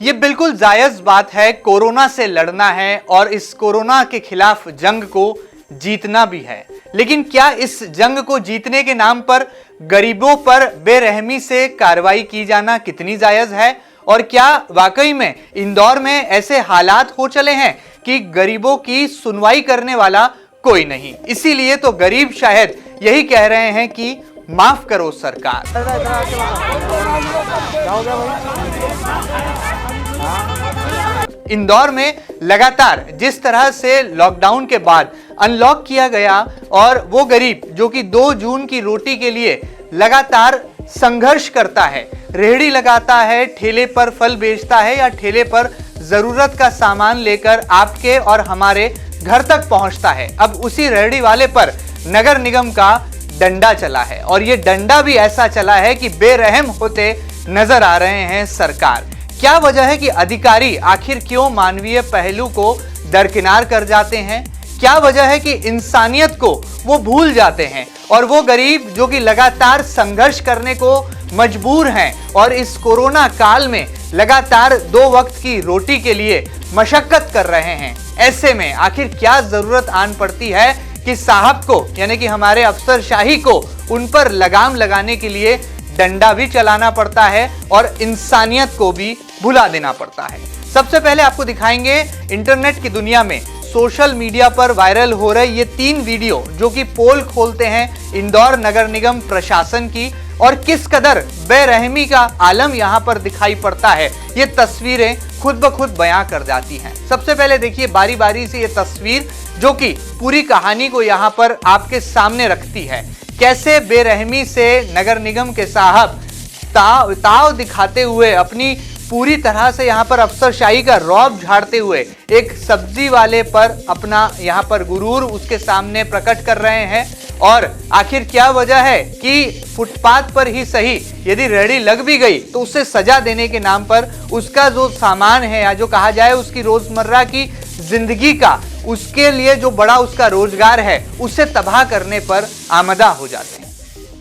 ये बिल्कुल जायज बात है, कोरोना से लड़ना है और इस कोरोना के खिलाफ जंग को जीतना भी है। लेकिन क्या इस जंग को जीतने के नाम पर गरीबों पर बेरहमी से कार्रवाई की जाना कितनी जायज है? और क्या वाकई में इंदौर में ऐसे हालात हो चले हैं कि गरीबों की सुनवाई करने वाला कोई नहीं? इसीलिए तो गरीब शायद यही कह रहे हैं कि माफ करो सरकार। इंदौर में लगातार जिस तरह से लॉकडाउन के बाद अनलॉक किया गया और वो गरीब जो कि 2 जून की रोटी के लिए लगातार संघर्ष करता है, रेहड़ी लगाता है, ठेले पर फल बेचता है या ठेले पर जरूरत का सामान लेकर आपके और हमारे घर तक पहुंचता है, अब उसी रेहड़ी वाले पर नगर निगम का डंडा चला है। और ये डंडा भी ऐसा चला है कि बेरहम होते नजर आ रहे हैं सरकार। क्या वजह है कि अधिकारी आखिर क्यों मानवीय पहलू को दरकिनार कर जाते हैं? क्या वजह है कि इंसानियत को वो भूल जाते हैं और वो गरीब जो कि लगातार संघर्ष करने को मजबूर हैं और इस कोरोना काल में लगातार 2 वक्त की रोटी के लिए मशक्कत कर रहे हैं, ऐसे में आखिर क्या जरूरत आन पड़ती है कि साहब को यानी कि हमारे अफसरशाही को उन पर लगाम लगाने के लिए डंडा भी चलाना पड़ता है और इंसानियत को भी भुला देना पड़ता है? सबसे पहले आपको दिखाएंगे इंटरनेट की दुनिया में सोशल मीडिया पर वायरल हो रहे ये 3 वीडियो जो कि पोल खोलते हैं इंदौर नगर निगम प्रशासन की और किस कदर बेरहमी का आलम यहां पर दिखाई पड़ता है। ये तस्वीरें खुद ब खुद बयां कर जाती हैं। सबसे पहले देखिए बारी बारी से ये तस्वीर जो कि पूरी कहानी को यहां पर आपके सामने रखती है, कैसे बेरहमी से नगर निगम के साहब ताव दिखाते हुए अपनी पूरी तरह से यहाँ पर अफसरशाही का रौब झाड़ते हुए एक सब्जी वाले पर अपना यहाँ पर गुरूर उसके सामने प्रकट कर रहे हैं। और आखिर क्या वजह है कि फुटपाथ पर ही सही यदि रेहड़ी लग भी गई तो उससे सजा देने के नाम पर उसका जो सामान है या जो कहा जाए उसकी रोजमर्रा की जिंदगी का उसके लिए जो बड़ा उसका रोजगार है उससे तबाह करने पर आमदा हो जाते हैं।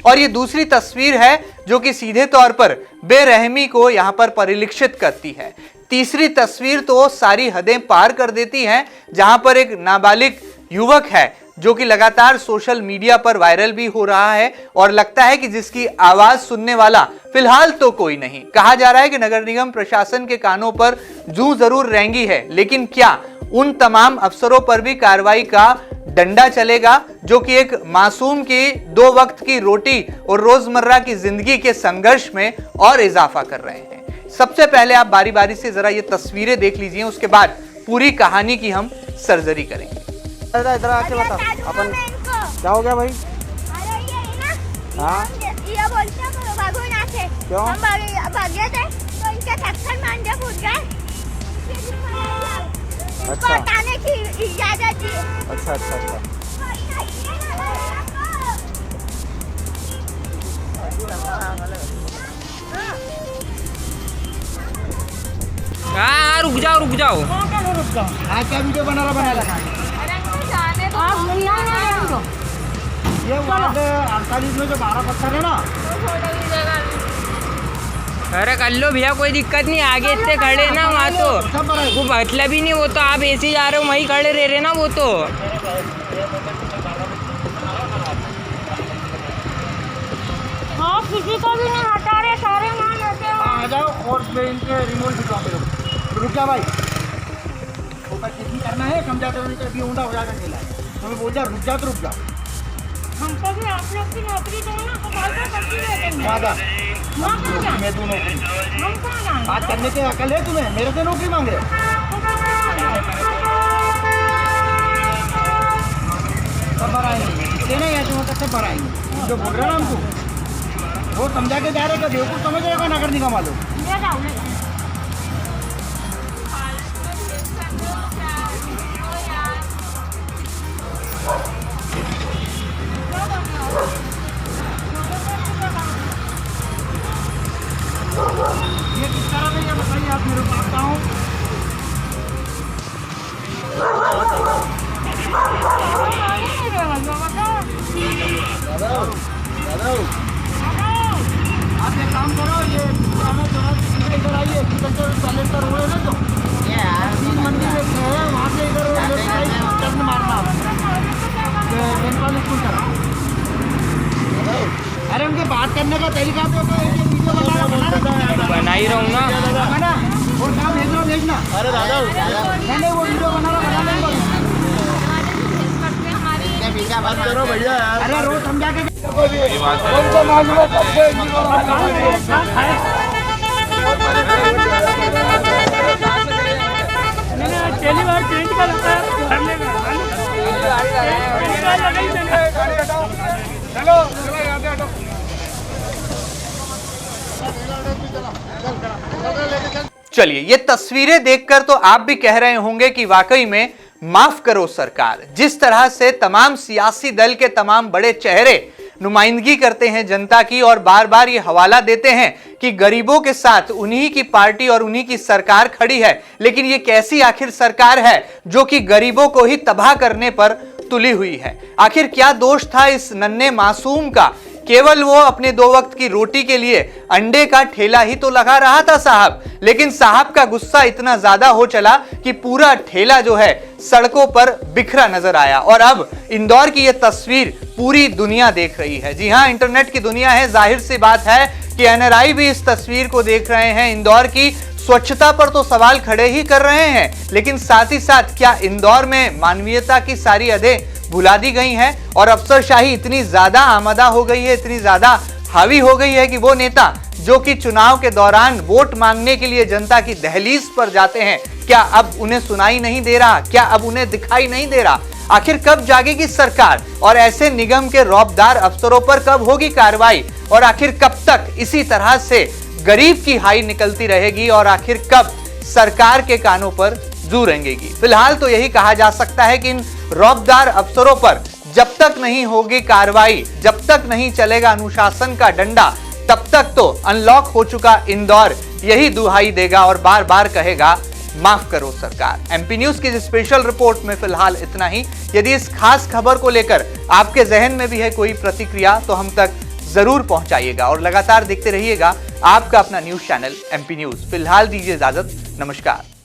और ये दूसरी तस्वीर है जो कि सीधे तौर पर बेरहमी को यहां पर परिलक्षित करती है। तीसरी तस्वीर तो सारी हदें पार कर देती है, जहां पर एक नाबालिग युवक है जो कि लगातार सोशल मीडिया पर वायरल भी हो रहा है और लगता है कि जिसकी आवाज सुनने वाला फिलहाल तो कोई नहीं। कहा जा रहा है कि नगर निगम प्रशासन के कानों पर जूं जरूर रेंगी है, लेकिन क्या उन तमाम अफसरों पर भी कार्रवाई का डंडा चलेगा जो कि एक मासूम की 2 वक्त की रोटी और रोजमर्रा की जिंदगी के संघर्ष में और इजाफा कर रहे हैं? सबसे पहले आप बारी बारी से जरा ये तस्वीरें देख लीजिए, उसके बाद पूरी कहानी की हम सर्जरी करेंगे। इधर आके बता अपन क्या हो गया भाई? हाँ ये बोलते हैं बाबू ना से क्यों? हम भागे थे तो इनके टक्कर मांझे फूट गए। अच्छा हटाने की इजाजत दी। अच्छा अच्छा अच्छा हाँ रुक जाओ हाँ क्या वीडियो बना रहा ये वहाँ पे 48 में जो 12 पत्थर है ना। अरे कर लो भैया, कोई दिक्कत नहीं, आगे इतने खड़े ना वहाँ तो वो मतलब ही नहीं, वो तो आप ऐसे ही जा रहे हो, वहीं खड़े रह रहे ना वो तो। हाँ किसी को भी नहीं हटा रहे, सारे वहाँ लेते हैं। आ जाओ और मैं इनके रिमोट भिजवा दे रहा हूँ। रुक जा भाई, ऊपर कितनी करना है, कम जाते हुए कभी ऊँधा हो जाएगा खेला है। हमें बोल जा रुक जा तो रुक जा। हमको भी आप लोग की नौकरी दो ना, कमाल का करती रहते हैं। वादा वहाँ कहाँ जाएं? मैं दोनों हम कहाँ जाएं? बात करने के अकल है तुम्हें? मेरे से नौकरी मांग रहे हो? सब भराएंगे इसलिए नहीं ऐसे होता, सब भराएंगे। जो बोल रहे हैं ना हमको वो समझा के जा रहे हैं, बेवकूफ़ समझ रहे हो नगर निगम वालों। ले जाओ ले जाओ। ये किस तरह से ये बताइए आप मेरे को आता हूँ। आप एक काम करो, ये पुराना इधर आइए। टॉयलेट का रोड है ना जो 3 मंदिर है वहाँ से इधर टर्न मारना बेनपाल स्कूल तरफ। अरे उनके बात करने का तरीका तो वीडियो बना ही रहा हूँ ना। बना और क्या भेज रहा भेजना। अरे दादा नहीं वो वीडियो बना लेंगे बात करो भैया। अरे रोज समझा के पहली बार चेंज कर चलिए, ये तस्वीरें देखकर तो आप भी कह रहे होंगे कि वाकई में माफ करो सरकार। जिस तरह से तमाम सियासी दल के तमाम बड़े चेहरे नुमाइंदगी करते हैं जनता की और बार बार ये हवाला देते हैं कि गरीबों के साथ उन्हीं की पार्टी और उन्हीं की सरकार खड़ी है, लेकिन ये कैसी आखिर सरकार है जो कि गरीबों को ही तबाह करने पर तुली हुई है। आखिर क्या दोष था इस नन्हे मासूम का? केवल वो अपने 2 वक्त की रोटी के लिए अंडे का ठेला ही तो लगा रहा था साहब, लेकिन साहब का गुस्सा इतना ज्यादा हो चला कि पूरा ठेला जो है सड़कों पर बिखरा नजर आया। और अब इंदौर की यह तस्वीर पूरी दुनिया देख रही है। जी हां, इंटरनेट की दुनिया है। जाहिर सी बात है कि एनआरआई भी इस तस्वीर को देख रहे हैं। इंदौर की स्वच्छता पर तो सवाल खड़े ही कर रहे हैं, लेकिन साथ ही साथ क्या इंदौर में मानवीयता की सारी हदें भुला दी गई हैं और अफसरशाही इतनी ज्यादा आमदा हो गई है, इतनी ज्यादा हावी हो गई है कि वो नेता जो कि चुनाव के दौरान वोट मांगने के लिए जनता की दहलीज पर जाते हैं, क्या अब उन्हें सुनाई नहीं दे रहा? क्या अब उन्हें दिखाई नहीं दे रहा? आखिर कब जागेगी सरकार और ऐसे निगम के रौबदार अफसरों पर कब होगी कार्रवाई? और आखिर कब तक इसी तरह से गरीब की हाई निकलती रहेगी और आखिर कब सरकार के कानों पर जू रेंगेगी? फिलहाल तो यही कहा जा सकता है कि इन रौबदार अफसरों पर जब तक नहीं होगी कार्रवाई, जब तक नहीं चलेगा अनुशासन का डंडा, तब तक तो अनलॉक हो चुका इंदौर यही दुहाई देगा और बार बार कहेगा माफ करो सरकार। एमपी न्यूज की स्पेशल रिपोर्ट में फिलहाल इतना ही। यदि इस खास खबर को लेकर आपके जहन में भी है कोई प्रतिक्रिया तो हम तक जरूर पहुंचाइएगा और लगातार देखते रहिएगा आपका अपना न्यूज चैनल एमपी न्यूज। फिलहाल दीजिए इजाजत, नमस्कार।